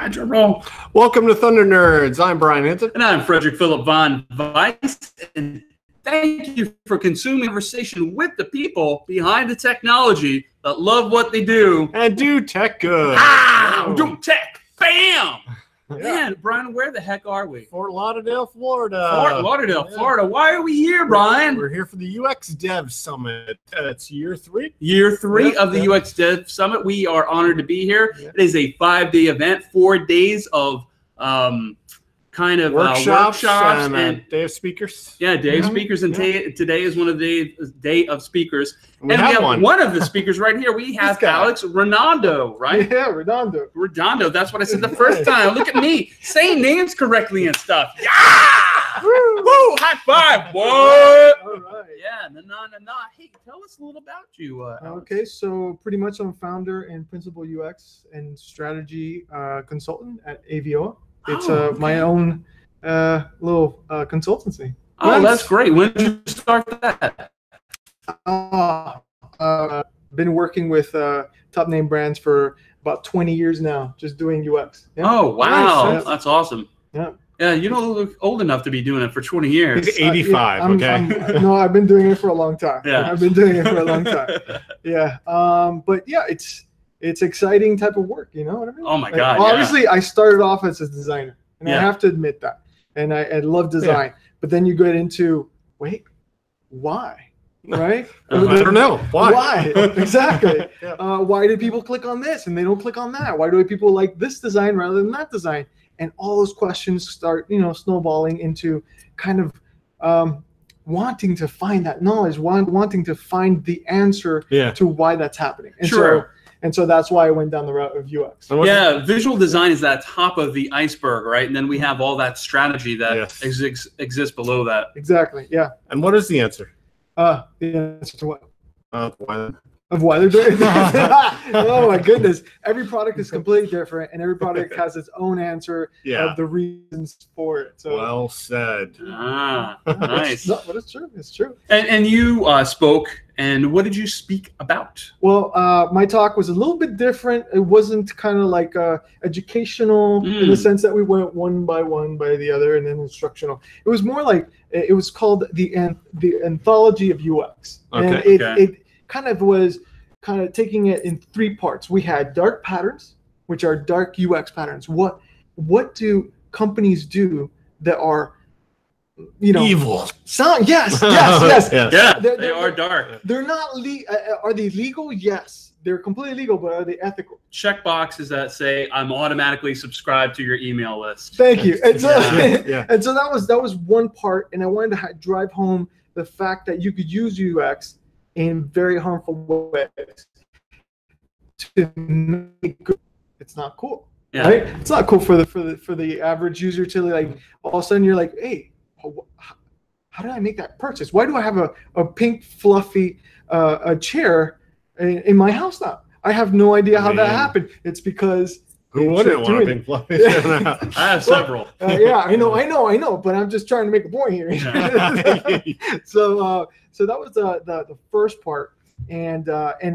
Drum roll. Welcome to Thunder Nerds. I'm Brian Hinton. And I'm Frederick Philip Von Weiss. And thank you for consuming conversation with the people behind the technology that love what they do. And do tech good. Do tech. Bam! Yeah. Man, Brian, where the heck are we? Fort Lauderdale, Florida. Fort Lauderdale, Florida. Why are we here, Brian? We're here for the UX+DEV Summit. It's year 3. Year 3 of the UX+DEV Summit. We are honored to be here. Yeah. It is a 5-day event, 4 days of kind of workshops and day of speakers. Yeah, day of speakers. And today is one of the day of speakers. We have one of the speakers right here. We have Alex Redondo, right? Yeah, Redondo. Redondo. That's what I said the first time. Look at me saying names correctly and stuff. Yeah! Woo! High five! What? All right. Yeah, na. Hey, tell us a little about you. Okay, so pretty much I'm founder and principal UX and strategy consultant at AVO. It's my own little consultancy. Oh, that's great. When did you start that? Been working with top name brands for about 20 years now, just doing UX. Yeah. Oh, wow. Nice. That's awesome. Yeah. Yeah, you don't look old enough to be doing it for 20 years. He's 85, no, I've been doing it for a long time. Yeah. I've been doing it for a long time. Yeah. But yeah, it's exciting type of work, you know what I mean? Oh my God. Obviously, I started off as a designer, and I have to admit that. And I love design. But then you get into, wait, why? Right? I don't know. Why? Why? Exactly. Why do people click on this and they don't click on that? Why do people like this design rather than that design? And all those questions start, snowballing into kind of wanting to find that knowledge, wanting to find the answer to why that's happening. And so that's why I went down the route of UX. Yeah, visual design is that top of the iceberg, right? And then we have all that strategy that exists below that. Exactly, yeah. And what is the answer? The answer to what? Why? Of why they're doing it. Oh my goodness. Every product is completely different, and every product has its own answer of the reasons for it. So well said. Nice. No, but it's true. It's true. And you spoke, and what did you speak about? Well, my talk was a little bit different. It wasn't kind of like educational in the sense that we went one by the other and then instructional. It was more like, it was called the anthology of UX. And it kind of was taking it in 3 parts. We had dark patterns, which are dark UX patterns. What do companies do that are evil? Yes. Yeah, they are dark. They're not are they legal? Yes, they're completely legal, but are they ethical? Check boxes that say I'm automatically subscribed to your email list. Thank you. And so, and so that was one part, and I wanted to drive home the fact that you could use UX in very harmful ways. It's not cool, right? It's not cool for the average user to like all of a sudden you're like, hey, how did I make that purchase? Why do I have a pink fluffy a chair in my house now? I have no idea how that happened. It's because who wouldn't want a pink fluffy? I have several. I know, but I'm just trying to make a point here. So that was the first part, and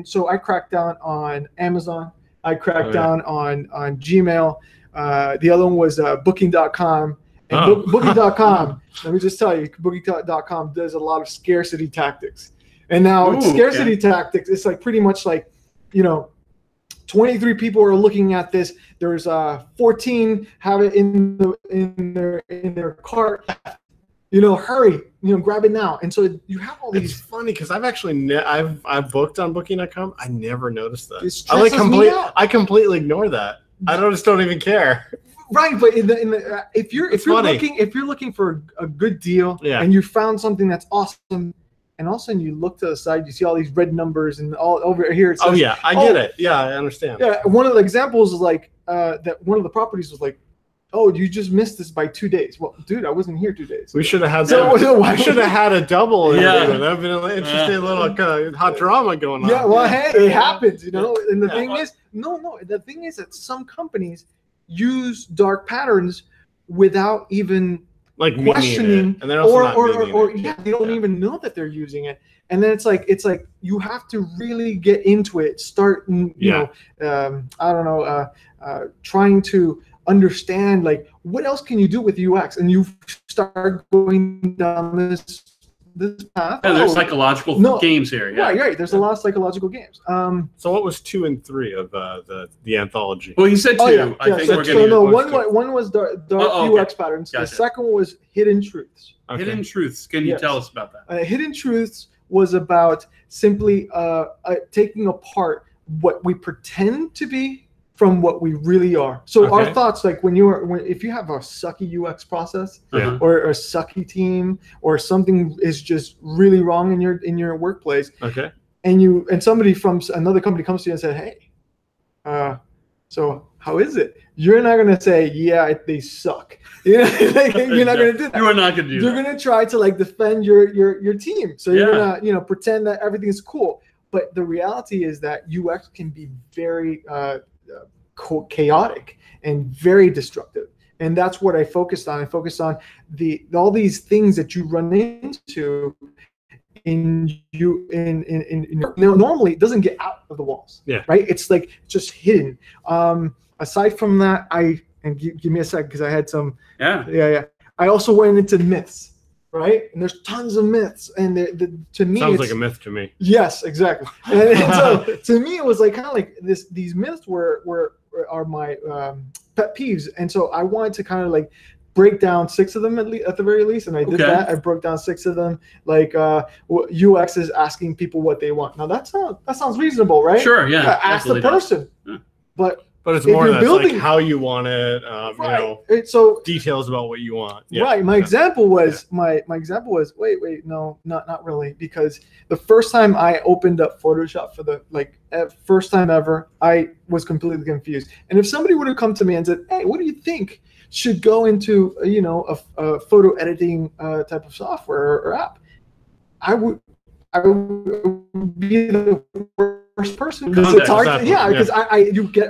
so I cracked down on Amazon. I cracked down on Gmail. The other one was Booking.com. And Booking.com, let me just tell you, Booking.com does a lot of scarcity tactics. And now scarcity tactics, it's like pretty much like, 23 people are looking at this. There's 14 have it in their cart. Hurry, grab it now. And so you have all these. It's funny because I've actually I've booked on Booking.com. I never noticed that. It stresses me out. I completely ignore that. I just don't even care. Right, but if you're looking for a good deal and you found something that's awesome, and all of a sudden you look to the side, you see all these red numbers, and all over here it says, I get it. Yeah, I understand. Yeah, one of the examples is like that one of the properties was like, oh, you just missed this by 2 days. Well, dude, I wasn't here 2 days. We should have had I should have had a double. That'd been an interesting little hot drama going on. Yeah, well, hey, it happens, And the thing is, the thing is that some companies use dark patterns without even like questioning, and they're also or they don't even know that they're using it. And then it's like you have to really get into it, start I don't know, trying to understand like what else can you do with UX, and you start going down this path. Yeah, there's psychological games here. Yeah. Right. There's a lot of psychological games. So what was 2 and 3 of the anthology? Well, you said 2. I think we're so no, one was dark UX patterns. Gotcha. The second one was hidden truths. Okay. Hidden truths. Can you tell us about that? Hidden truths was about simply taking apart what we pretend to be from what we really are. So our thoughts, like if you have a sucky UX process or a sucky team or something is just really wrong in your workplace, and somebody from another company comes to you and said, hey, so how is it? You're not gonna say, yeah, they suck. You're not gonna do that. You are not gonna do that. You're gonna try to like defend your team. So you're gonna pretend that everything is cool. But the reality is that UX can be very chaotic and very destructive, and that's what I focused on. I focused on all these things that you run into normally it doesn't get out of the walls. Right. It's like just hidden. Aside from that, give me a sec because I had some. I also went into myths. Right, and there's tons of myths, and to me, sounds like a myth to me. Yes, exactly. And so to me, it was like kind of like this. These myths are my pet peeves, and so I wanted to kind of like break down 6 of them at the very least, and I did that. I broke down 6 of them. Like UX is asking people what they want. Now that sounds reasonable, right? Sure, yeah. Ask the person, But it's more that's like how you want it, so details about what you want. Right. My example was my example was wait, no, not really, because the first time I opened up Photoshop for the first time ever, I was completely confused. And if somebody would have come to me and said, hey, what do you think should go into a photo editing type of software or app, I would be the first person because it's hard because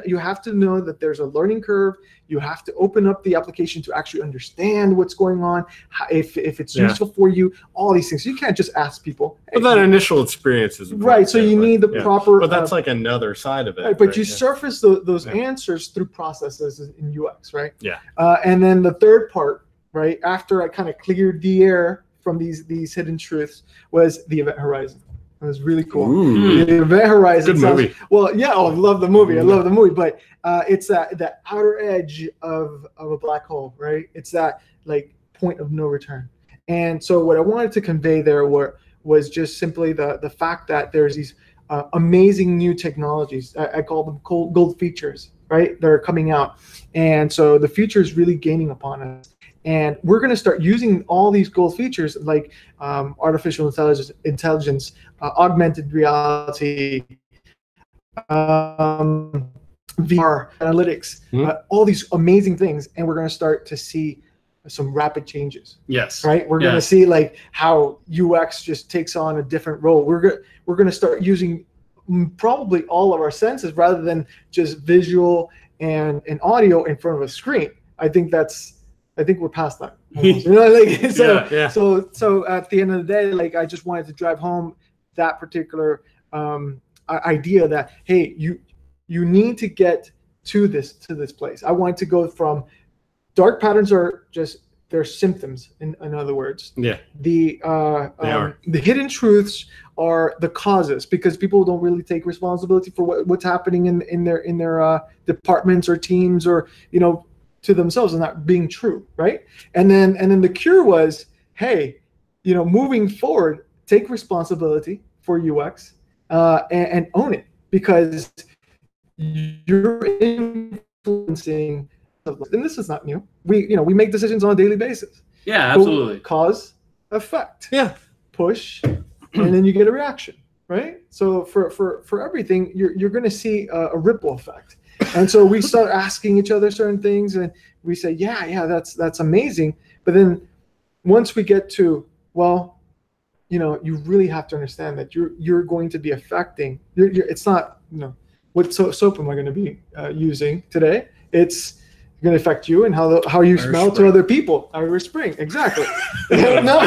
you have to know that there's a learning curve. You have to open up the application to actually understand what's going on, if it's useful for you, all these things. So you can't just ask people. Hey, but that initial experience is right. So you need the proper. But that's like another side of it. Right, but you surface those answers through processes in UX, right? Yeah. And then the third part, right after I kind of cleared the air from these hidden truths, was the event horizon. It was really cool. Ooh. The event horizon. Good movie. Well, yeah, I love the movie. I love the movie, but it's that outer edge of a black hole, right? It's that like point of no return. And so what I wanted to convey there was just simply the fact that there's these amazing new technologies. I call them gold features, right? That are coming out, and so the future is really gaining upon us. And we're going to start using all these gold features like artificial intelligence, augmented reality, VR, analytics, all these amazing things. And we're going to start to see some rapid changes. Yes. Right. We're going to see like how UX just takes on a different role. We're going to start using probably all of our senses rather than just visual and audio in front of a screen. I think we're past that. So at the end of the day, like I just wanted to drive home that particular idea that hey, you need to get to this place. I wanted to go from dark patterns are just they're symptoms in other words. Yeah. The hidden truths are the causes because people don't really take responsibility for what's happening in their departments or teams or to themselves and not being true, right? And then the cure was, hey, moving forward, take responsibility for UX and own it because you're influencing. And this is not new. We make decisions on a daily basis. Yeah, absolutely. Cause, effect. Yeah. Push, and then you get a reaction, right? So for everything, you're going to see a ripple effect. And so we start asking each other certain things, and we say, yeah, that's amazing. But then once we get to, well, you really have to understand that you're going to be affecting. It's not, what soap am I going to be using today? It's going to affect you and how you smell to other people. Irish Spring, exactly. No,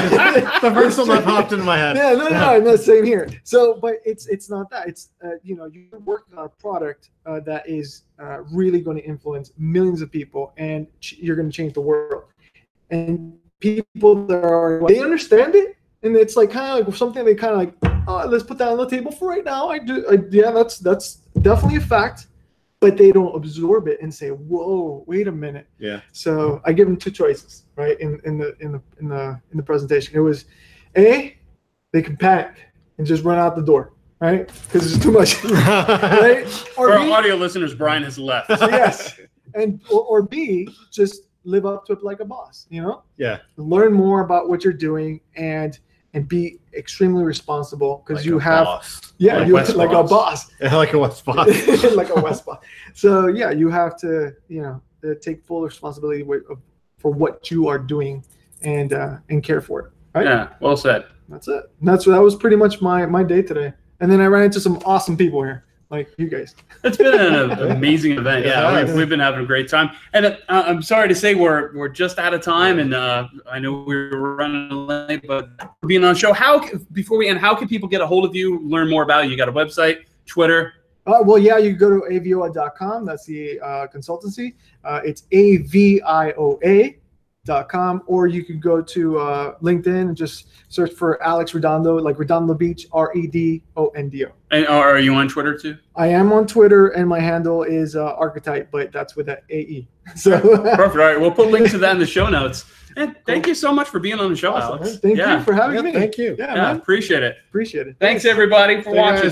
the first one that popped into my head. Yeah, no, same here. So, but it's not that. It's you know, you're working on a product that is really going to influence millions of people, and you're going to change the world. And people they understand it, and it's like kind of like something they kind of like, oh, let's put that on the table for right now. Yeah, that's definitely a fact. But they don't absorb it and say, "Whoa, wait a minute." Yeah. So I give them two choices, right? In the presentation, it was, A, they can panic and just run out the door, right? Because it's too much, right? Or for our audio listeners, Brian has left. So yes, or B, just live up to it like a boss, you know? Yeah. Learn more about what you're doing and be extremely responsible because like you have boss. Yeah, like you like a boss. Yeah, like a West boss. Like a West boss. So yeah, you have to, you know, take full responsibility for what you are doing and care for it. Right? Yeah, well said. That's it. That was pretty much my day today. And then I ran into some awesome people here, like you guys. It's been an amazing event. Yeah, we've been having a great time. And I'm sorry to say we're just out of time, and I know we're running late, but being on the show, before we end, how can people get a hold of you, learn more about you? You got a website, Twitter? Well, yeah, you can go to avioa.com. That's the consultancy. It's avioa.com, or you can go to LinkedIn and just search for Alex Redondo, like Redondo Beach, Redondo. And are you on Twitter too? I am on Twitter, and my handle is Archetype, but that's with an AE. So perfect. All right, we'll put links to that in the show notes. And thank you so much for being on the show, awesome, Alex. Thank you for having me. Thank you. Yeah, man. Appreciate it. Appreciate it. Thanks everybody for watching.